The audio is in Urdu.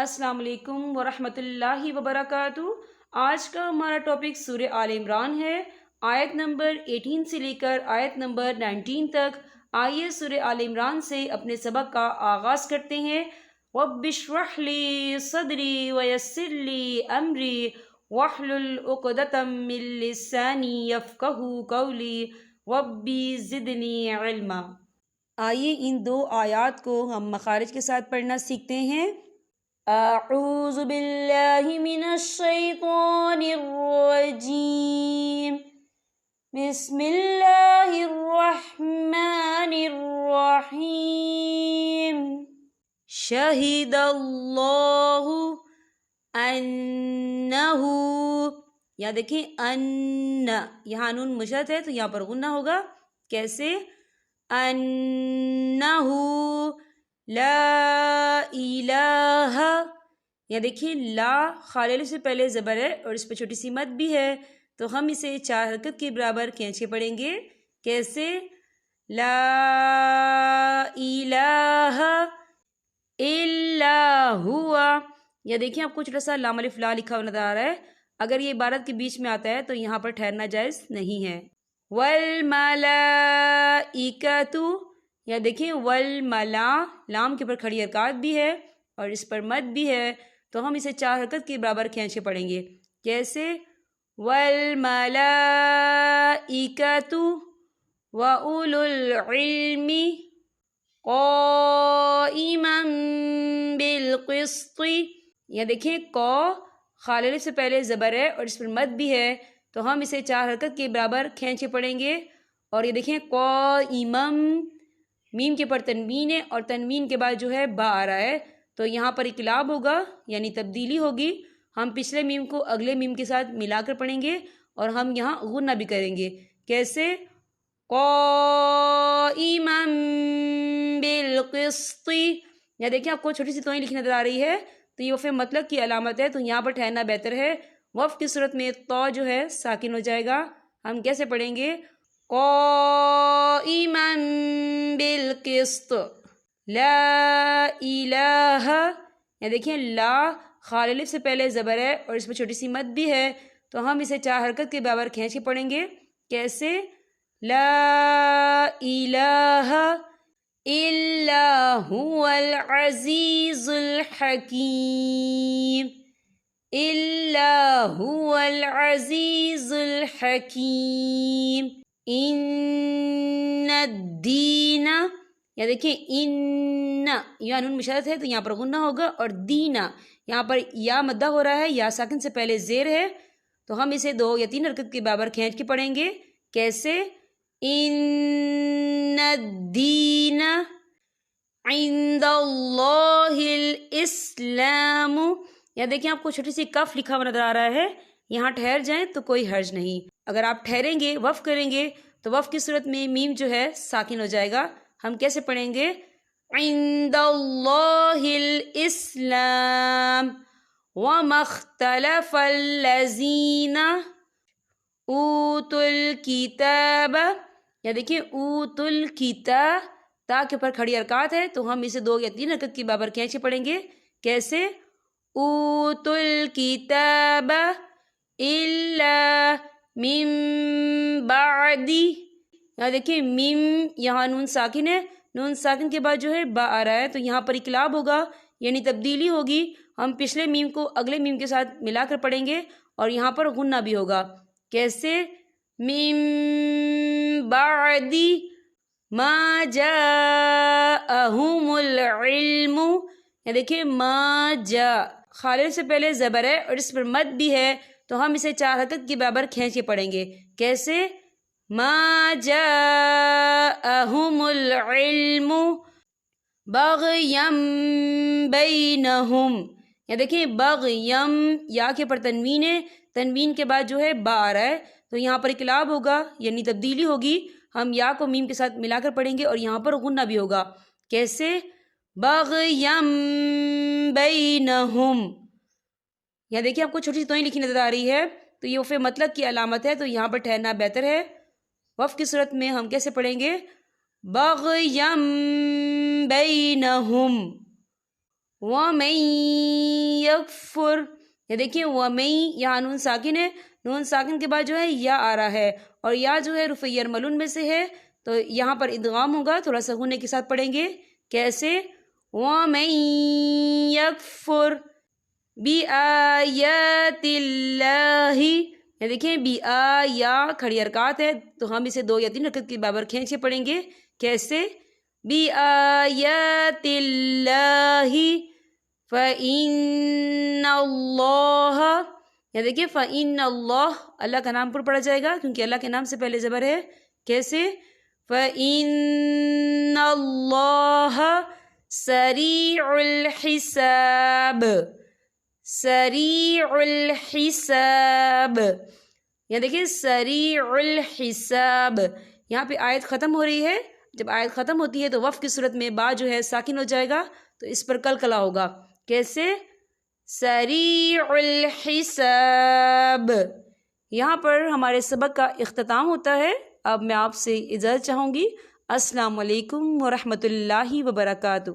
السلام علیکم ورحمۃ اللہ وبرکاتہ۔ آج کا ہمارا ٹاپک سورہ آل عمران ہے، آیت نمبر 18 سے لے کر آیت نمبر 19 تک۔ آئیے سورہ آل عمران سے اپنے سبق کا آغاز کرتے ہیں۔ رب اشرح لی صدری ویسر لی امری واحلل عقدۃ من لسانی یفقہوا قولی ربی زدنی علما۔ آئیے ان دو آیات کو ہم مخارج کے ساتھ پڑھنا سیکھتے ہیں۔ اعوذ باللہ من الشیطان الرجیم، بسم اللہ الرحمن الرحیم۔ شہد اللہ انہ، یہاں دیکھیں ان، یہاں نون مشدد ہے تو یہاں پر غنہ ہوگا۔ کیسے؟ انہ لا الہ، یا دیکھیں لا خالل سے پہلے زبر ہے اور اس پہ چھوٹی سی مد بھی ہے، تو ہم اسے 4 حرکت کے برابر کھینچ کے پڑھیں گے۔ کیسے؟ لا الہ الا ہوا، یا دیکھیں آپ کو چھوٹا سا لام الف لا لکھا ہوا نظر آ رہا ہے، اگر یہ عبارت کے بیچ میں آتا ہے تو یہاں پر ٹھہرنا جائز نہیں ہے۔ والملائکۃ، یا دیکھیں والملا، لام کے اوپر کھڑی حرکات بھی ہے اور اس پر مد بھی ہے، تو ہم اسے 4 حرکت کے برابر کھینچ کے پڑھیں گے۔ کیسے؟ والملائکۃ واولو العلم قائما بالقسط، یا دیکھیں کو خالل سے پہلے زبر ہے اور اس پر مد بھی ہے، تو ہم اسے 4 حرکت کے برابر کھینچ کے پڑھیں گے۔ اور یہ دیکھیں قائما، میم کے پر تنوین ہے اور تنوین کے بعد جو ہے با آ رہا ہے، تو یہاں پر اقلاب ہوگا یعنی تبدیلی ہوگی۔ ہم پچھلے میم کو اگلے میم کے ساتھ ملا کر پڑھیں گے اور ہم یہاں غنہ بھی کریں گے۔ کیسے؟ قائما بالقسط، یا دیکھیں آپ کو چھوٹی سی توئیں لکھی نظر آ رہی ہے تو یہ وقف مطلق کی علامت ہے، تو یہاں پر ٹھہرنا بہتر ہے۔ وقف کی صورت میں تو جو ہے ساکن ہو جائے گا۔ ہم کیسے پڑھیں گے؟ قائما بالقسط لا الہ، یا دیکھیں لا خالل سے پہلے زبر ہے اور اس میں چھوٹی سی مد بھی ہے، تو ہم اسے 4 حرکت کے برابر کھینچ کے پڑھیں گے۔ کیسے؟ لا الہ الا هو العزیز الحکیم، الا هو العزیز الحکیم۔ ان الدین، یا دیکھیں ان، یا نون مشدد ہے تو یہاں پر غنہ ہوگا، اور دینا یہاں پر یا مدہ ہو رہا ہے، یا ساکن سے پہلے زیر ہے، تو ہم اسے 2 یا 3 حرکت کے برابر کھینچ کے پڑھیں گے۔ کیسے؟ ان الدین عند اللہ الاسلام، یا دیکھیں آپ کو چھوٹی سی کف لکھا ہوا نظر آ رہا ہے، یہاں ٹھہر جائیں تو کوئی حرج نہیں۔ اگر آپ ٹھہریں گے وقف کریں گے تو وقف کی صورت میں میم جو ہے ساکن ہو جائے گا۔ ہم کیسے پڑھیں گے؟ عند اللہ الاسلام وما اختلف الذین اوتوا الکتاب، یا دیکھیں اوتوا الکتاب، تا کے اوپر کھڑی حرکات ہے تو ہم اسے 2 یا 3 حرکت کے برابر کھینچ کے پڑھیں گے۔ کیسے؟ اوتوا الکتاب الا من بعد، یہاں دیکھیں میم، یہاں نون ساکن ہے، نون ساکن کے بعد جو ہے با آ رہا ہے، تو یہاں پر اقلاب ہوگا یعنی تبدیلی ہوگی۔ ہم پچھلے میم کو اگلے میم کے ساتھ ملا کر پڑھیں گے اور یہاں پر غنہ بھی ہوگا۔ کیسے؟ من بعد ما جاءہم العلم، یا دیکھیں ما جا خالل سے پہلے زبر ہے اور اس پر مد بھی ہے، تو ہم اسے 4 حرکت کے برابر کھینچ کے پڑھیں گے۔ کیسے؟ ما جاءہم العلم بغیم بینہم، یا دیکھیں بغیم، یا کے پر تنوین ہے، تنوین کے بعد جو ہے با آ رہا ہے، تو یہاں پر اقلاب ہوگا یعنی تبدیلی ہوگی۔ ہم یا کو میم کے ساتھ ملا کر پڑھیں گے اور یہاں پر غنہ بھی ہوگا۔ کیسے؟ بغیم بینہم، یا دیکھیں آپ کو چھوٹی سی توئیں لکھی نظر آ رہی ہے تو یہ وقف مطلق کی علامت ہے، تو یہاں پر ٹھہرنا بہتر ہے۔ وقف کی صورت میں ہم کیسے پڑھیں گے؟ بغیم بینہم وَمَن یکفر، یہ دیکھیں وَمَن، یہاں نون ساکن ہے، نون ساکن کے بعد جو ہے یا آ رہا ہے، اور یا جو ہے رفع یرملون میں سے ہے، تو یہاں پر ادغام ہوگا، تھوڑا سا غنّے کے ساتھ پڑھیں گے، کیسے؟ وَمَن یکفر بِآیَاتِ اللَّہِ، یہ دیکھیں یا کھڑی حرکات ہے، تو ہم اسے 2 یا 3 حرکت کی برابر کھینچ کے پڑھیں گے، کیسے؟ بِآیَاتِ اللَّہِ فَإِنَّ اللَّهَ، یا دیکھیں فَإِنَّ اللَّهَ، اللہ کا نام پر پڑھا جائے گا کیونکہ اللہ کے نام سے پہلے زبر ہے، کیسے؟ فَإِنَّ اللَّهَ سَرِيعُ الْحِسَابِ، سَرِيعُ الْحِسَابِ، یا دیکھیں سَرِيعُ الْحِسَابِ، یہاں پہ آیت ختم ہو رہی ہے، جب آیت ختم ہوتی ہے تو وقف کی صورت میں با جو ہے ساکن ہو جائے گا، تو اس پر کلکلا ہوگا، کیسے؟ سریع الحساب۔ یہاں پر ہمارے سبق کا اختتام ہوتا ہے، اب میں آپ سے اجازت چاہوں گی۔ السلام علیکم ورحمۃ اللہ وبرکاتہ۔